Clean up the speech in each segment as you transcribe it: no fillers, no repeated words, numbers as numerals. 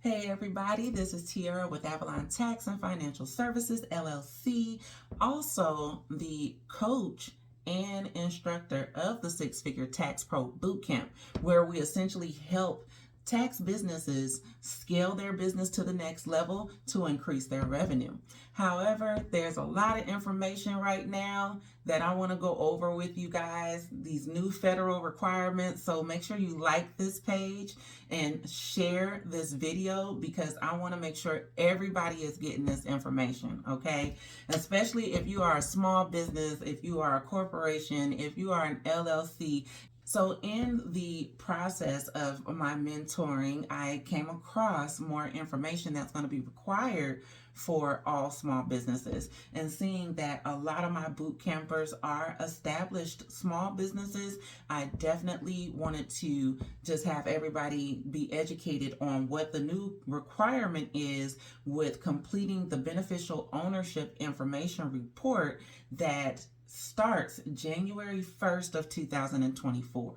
Hey everybody, this is Tiara with Avalon Tax and Financial Services, LLC, also the coach and instructor of the Figure Tax Pro Bootcamp, where we essentially help tax businesses scale their business to the next level to increase their revenue. However, there's a lot of information right now that I want to go over with you guys, these new federal requirements. So make sure you like this page and share this video because I want to make sure everybody is getting this information, okay? Especially if you are a small business, if you are a corporation, if you are an LLC. So in the process of my mentoring, I came across more information that's going to be required for all small businesses, and seeing that a lot of my boot campers are established small businesses, I definitely wanted to just have everybody be educated on what the new requirement is with completing the beneficial ownership information report that starts January 1st of 2024.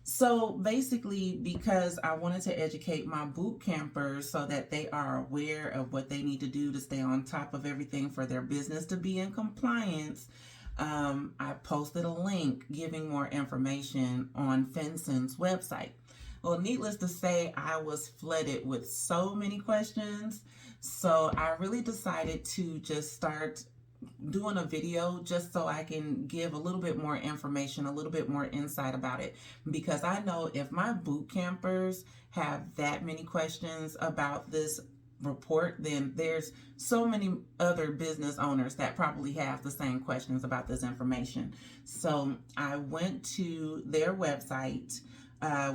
So basically, because I wanted to educate my boot campers so that they are aware of what they need to do to stay on top of everything for their business to be in compliance, I posted a link giving more information on FinCEN's website. Well, needless to say, I was flooded with so many questions. So I really decided to just start doing a video just so I can give a little bit more information, a little bit more insight about it, because I know if my boot campers have that many questions about this report, then there's so many other business owners that probably have the same questions about this information. So I went to their website,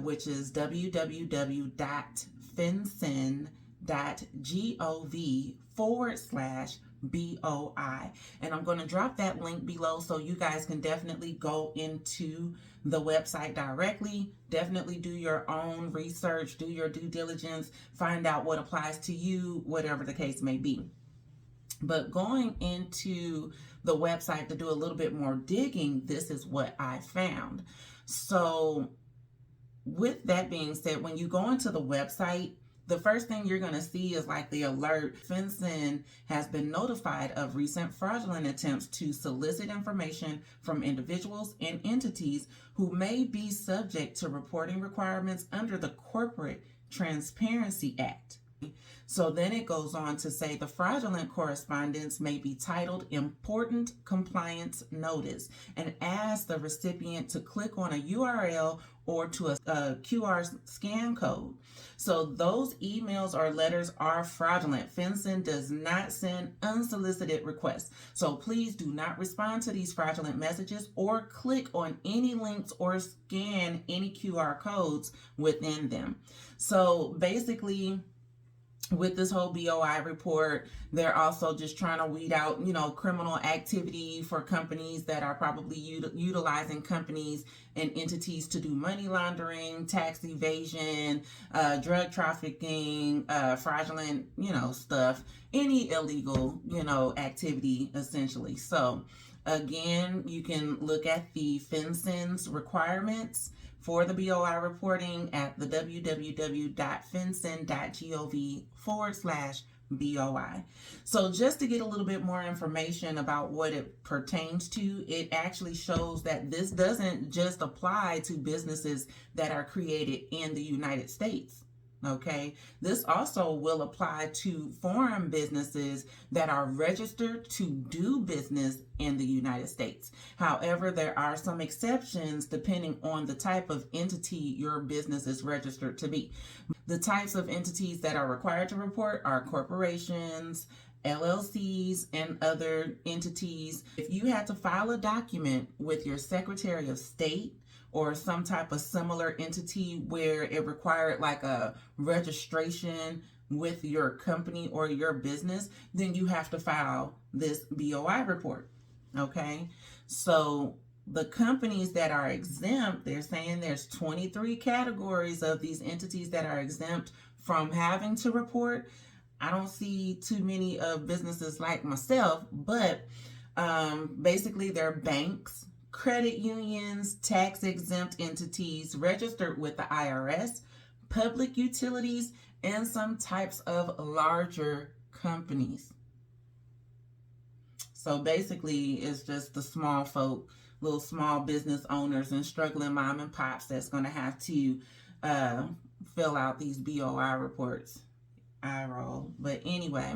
which is www.fincen.gov/BOI. And I'm going to drop that link below so you guys can definitely go into the website directly. Definitely do your own research, do your due diligence, find out what applies to you, whatever the case may be. But going into the website to do a little bit more digging, this is what I found. So with that being said, when you go into the website, the first thing you're going to see is like the alert. FinCEN has been notified of recent fraudulent attempts to solicit information from individuals and entities who may be subject to reporting requirements under the Corporate Transparency Act. So then it goes on to say the fraudulent correspondence may be titled Important Compliance Notice and ask the recipient to click on a URL or to a QR scan code. So those emails or letters are fraudulent. FinCEN does not send unsolicited requests. So please do not respond to these fraudulent messages or click on any links or scan any QR codes within them. So basically, with this whole BOI report, they're also just trying to weed out, criminal activity for companies that are probably utilizing companies and entities to do money laundering, tax evasion, drug trafficking, fraudulent, stuff, any illegal, activity essentially. So again, you can look at the FinCEN's requirements for the BOI reporting at the www.fincen.gov/BOI. So just to get a little bit more information about what it pertains to, it actually shows that this doesn't just apply to businesses that are created in the United States. Okay, this also will apply to foreign businesses that are registered to do business in the United States. However, there are some exceptions depending on the type of entity your business is registered to be. The types of entities that are required to report are corporations, LLCs, and other entities. If you had to file a document with your Secretary of State or some type of similar entity where it required like a registration with your company or your business, then you have to file this BOI report. Okay, so the companies that are exempt, they're saying there's 23 categories of these entities that are exempt from having to report. I don't see too many of businesses like myself, but basically they're banks, credit unions, tax exempt entities registered with the IRS, public utilities, and some types of larger companies. So basically, it's just the small folk, little small business owners and struggling mom and pops that's going to have to fill out these BOI reports. I roll. But anyway,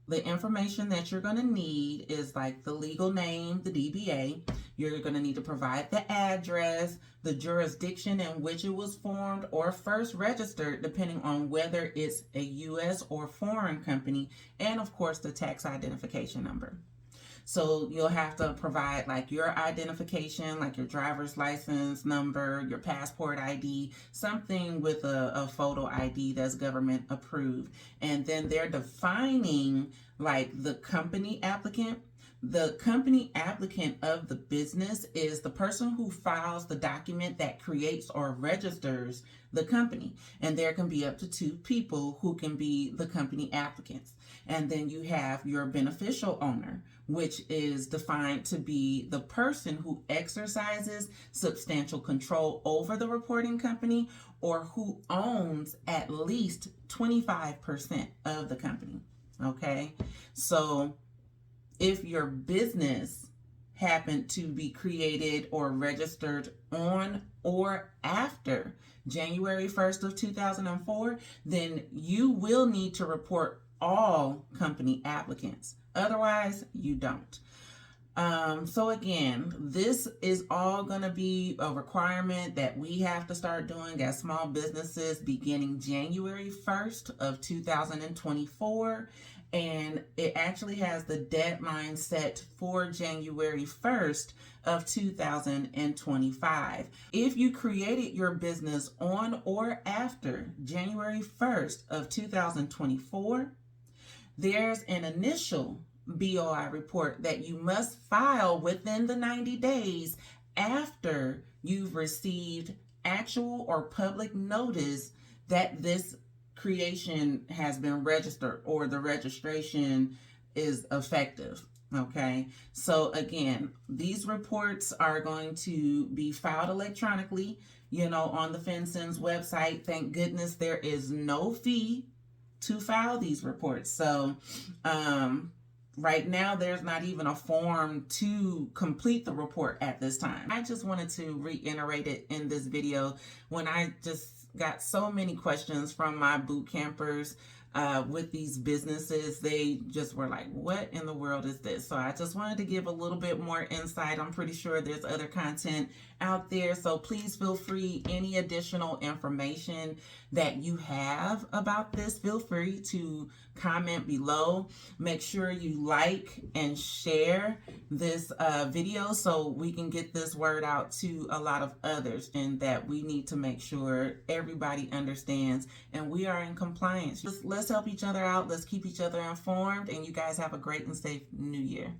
the information that you're going to need is like the legal name, the DBA. You're going to need to provide the address, the jurisdiction in which it was formed or first registered, depending on whether it's a U.S. or foreign company, and of course the tax identification number. So you'll have to provide like your identification, like your driver's license number, your passport ID, something with a photo ID that's government approved. And then they're defining like the company applicant. The company applicant of the business is the person who files the document that creates or registers the company. And there can be up to 2 people who can be the company applicants. And then you have your beneficial owner, which is defined to be the person who exercises substantial control over the reporting company or who owns at least 25% of the company. Okay, so if your business happened to be created or registered on or after January 1st of 2004, then you will need to report all company applicants. Otherwise, you don't. So again, this is all going to be a requirement that we have to start doing as small businesses beginning January 1st of 2024. And it actually has the deadline set for January 1st of 2025. If you created your business on or after January 1st of 2024, there's an initial BOI report that you must file within the 90 days after you've received actual or public notice that this creation has been registered or the registration is effective. Okay, so again, these reports are going to be filed electronically, on the FinCEN's website. Thank goodness there is no fee to file these reports. So right now there's not even a form to complete the report at this time. I just wanted to reiterate it in this video when I just got so many questions from my boot campers with these businesses. They just were like, what in the world is this? So I just wanted to give a little bit more insight. I'm pretty sure there's other content out there, so please feel free. Any additional information that you have about this, feel free to comment below. Make sure you like and share this video so we can get this word out to a lot of others, and that we need to make sure everybody understands and we are in compliance. Let's help each other out. Let's keep each other informed, and you guys have a great and safe new year.